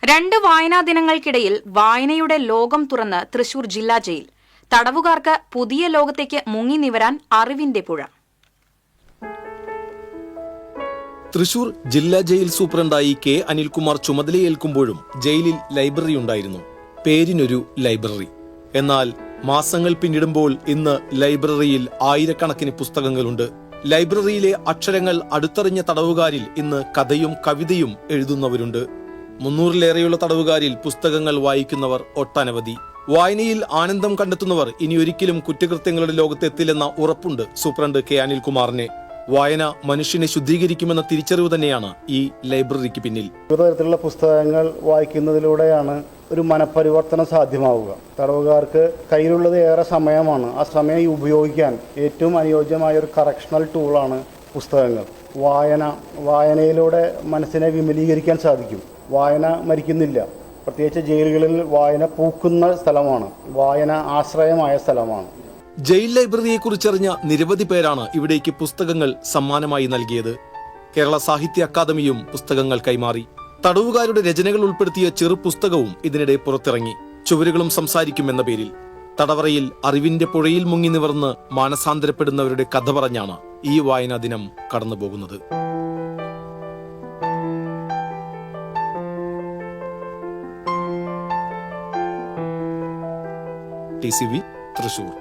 2 വായനാ ദിനങ്ങൾക്കിടയിൽ വായനയുടെ ലോകം തുറന്ന് തൃശൂർ ജില്ലാ ജയിൽ. തടവുകാർക്ക് പുതിയ ലോകത്തേക്ക് മുങ്ങി നിവരാൻ അറിവിന്റെ പുഴ. തൃശൂർ ജില്ലാ ജയിൽ സൂപ്രണ്ടായി കെ അനിൽകുമാർ ചുമതലയേൽക്കുമ്പോഴും ജയിലിൽ ലൈബ്രറി ഉണ്ടായിരുന്നു. പേരിനൊരു ലൈബ്രറി. എന്നാൽ മാസങ്ങൾ പിന്നിടുമ്പോൾ ഇന്ന് ലൈബ്രറിയിൽ ആയിരക്കണക്കിന് പുസ്തകങ്ങളുണ്ട്. ലൈബ്രറിയിലെ അക്ഷരങ്ങൾ അടുത്തറിഞ്ഞ തടവുകാരിൽ ഇന്ന് കഥയും കവിതയും എഴുതുന്നവരുണ്ട്. 300-ലേറെയുള്ള തടവുകാരിൽ പുസ്തകങ്ങൾ വായിക്കുന്നവർ ഒട്ടനവധി. വായനയിൽ ആനന്ദം കണ്ടെത്തുന്നവർ ഇനി ഒരിക്കലും കുറ്റകൃത്യങ്ങളുടെ ലോകത്തെത്തില്ലെന്ന ഉറപ്പുണ്ട് സൂപ്രണ്ട് കെ അനിൽകുമാറിന്. വായന മനുഷ്യനെ ശുദ്ധീകരിക്കുമെന്ന തിരിച്ചറിവ് തന്നെയാണ് ഈ ലൈബ്രറിക്ക് പിന്നിൽ. തരത്തിലുള്ള പുസ്തകങ്ങൾ വായിക്കുന്നതിലൂടെയാണ് ഒരു മനപരിവർത്തനം സാധ്യമാവുക. തടവുകാർക്ക് കയ്യിലുള്ളത് ഏറെ സമയമാണ്. ആ സമയം ഉപയോഗിക്കാൻ ഏറ്റവും അനുയോജ്യമായ ഒരു കറക്ഷണൽ ടൂളാണ് പുസ്തകങ്ങൾ. വായനയിലൂടെ മനസ്സിനെ വിമലീകരിക്കാൻ സാധിക്കും. വായന മരിക്കുന്നില്ല. പ്രത്യേകിച്ച് ജയിലുകളിൽ വായന പൂക്കുന്ന സ്ഥലമാണ്. വായന ആശ്രയമായ സ്ഥലമാണ്. ജയിൽ ലൈബ്രറിയെക്കുറിച്ചറിഞ്ഞ നിരവധി പേരാണ് ഇവിടേക്ക് പുസ്തകങ്ങൾ സമ്മാനമായി നൽകിയത്. കേരള സാഹിത്യ അക്കാദമിയും പുസ്തകങ്ങൾ കൈമാറി. തടവുകാരുടെ രചനകൾ ഉൾപ്പെടുത്തിയ ചെറു പുസ്തകവും ഇതിനിടെ പുറത്തിറങ്ങി. ചുവരുകളും സംസാരിക്കും എന്ന പേരിൽ തടവറയിൽ അറിവിന്റെ പുഴയിൽ മുങ്ങി നിവർന്ന് മാനസാന്തരപ്പെടുന്നവരുടെ കഥ പറഞ്ഞാണ് ഈ വായനാ ദിനം കടന്നുപോകുന്നത്. TCV തൃശൂർ.